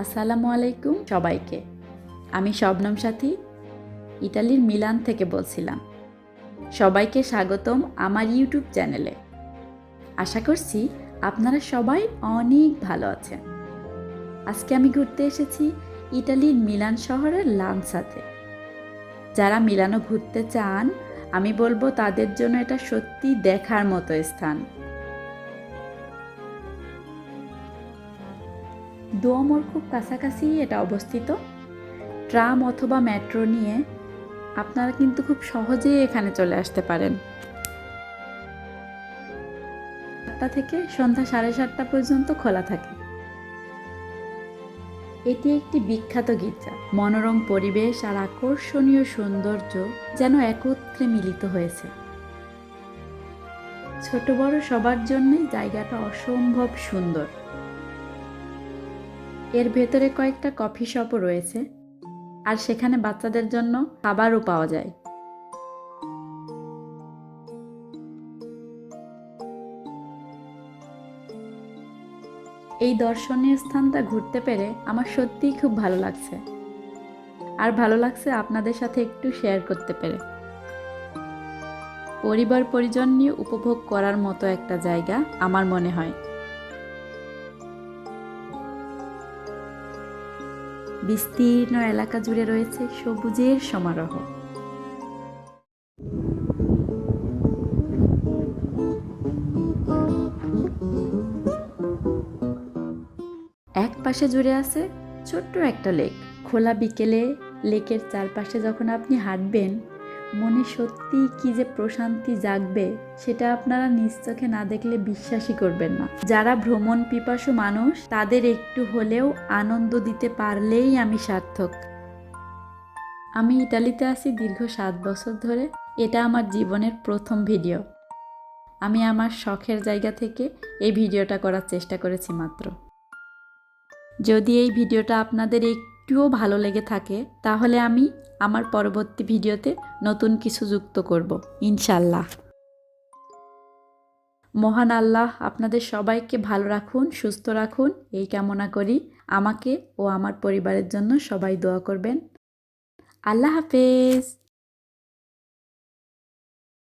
আসসালামু আলাইকুম সবাইকে। আমি শবনম সাথী ইতালির মিলান থেকে বলছিলাম। সবাইকে স্বাগতম আমার ইউটিউব চ্যানেলে। আশা করছি আপনারা সবাই অনেক ভালো আছেন। আজকে আমি ঘুরতে এসেছি ইতালির মিলান শহরের লানসাতে। যারা মিলানো ঘুরতে চান আমি বলবো তাদের জন্য এটা সত্যি দেখার মতো স্থান। দুয়োমোর খুব কাছাকাছি এটা অবস্থিত। ট্রাম অথবা মেট্রো নিয়ে আপনারা কিন্তু খুব সহজেই এখানে চলে আসতে পারেন। 7টা থেকে সন্ধ্যা 7:30 পর্যন্ত খোলা থাকে। এটি একটি বিখ্যাত গির্জা। মনোরম পরিবেশ আর আকর্ষণীয় সৌন্দর্য যেন একত্রে মিলিত হয়েছে। ছোট বড় সবার জন্যই জায়গাটা অসম্ভব সুন্দর। এর ভেতরে কয়েকটা কফি শপও রয়েছে, আর সেখানে বাচ্চাদের জন্য খাবারও পাওয়া যায়। এই দর্শনীয় স্থানটা ঘুরতে পেরে আমার সত্যিই খুব ভালো লাগছে, আর ভালো লাগছে আপনাদের সাথে একটু শেয়ার করতে পেরে। পরিবার পরিজন নিয়ে উপভোগ করার মতো একটা জায়গা আমার মনে হয়। বিস্তীর্ণ এলাকা জুড়ে রয়েছে সবুজের সমারোহ। এক পাশে জুড়ে আছে ছোট্ট একটা লেক। খোলা বিকেলে লেকের চারপাশে যখন আপনি হাঁটবেন, মনে সত্যি কি যে প্রশান্তি জাগবে সেটা আপনারা নিজ চোখে না দেখলে বিশ্বাসই করবেন না। যারা ভ্রমণ পিপাসু মানুষ তাদের একটু হলেও আনন্দ দিতে পারলেই আমি সার্থক। আমি ইতালিতে আছি দীর্ঘ 7 বছর ধরে। এটা আমার জীবনের প্রথম ভিডিও। আমি আমার শখের জায়গা থেকে এই ভিডিওটা করার চেষ্টা করেছি মাত্র। যদি এই ভিডিওটা আপনাদের একটুও ভালো লেগে থাকে তাহলে আমি আমার পরবর্তী ভিডিওতে নতুন কিছু যুক্ত করব ইনশাল্লাহ। মহান আল্লাহ আপনাদের সবাইকে ভালো রাখুন, সুস্থ রাখুন এই কামনা করি। আমাকে ও আমার পরিবারের জন্য সবাই দোয়া করবেন। আল্লাহ হাফেজ।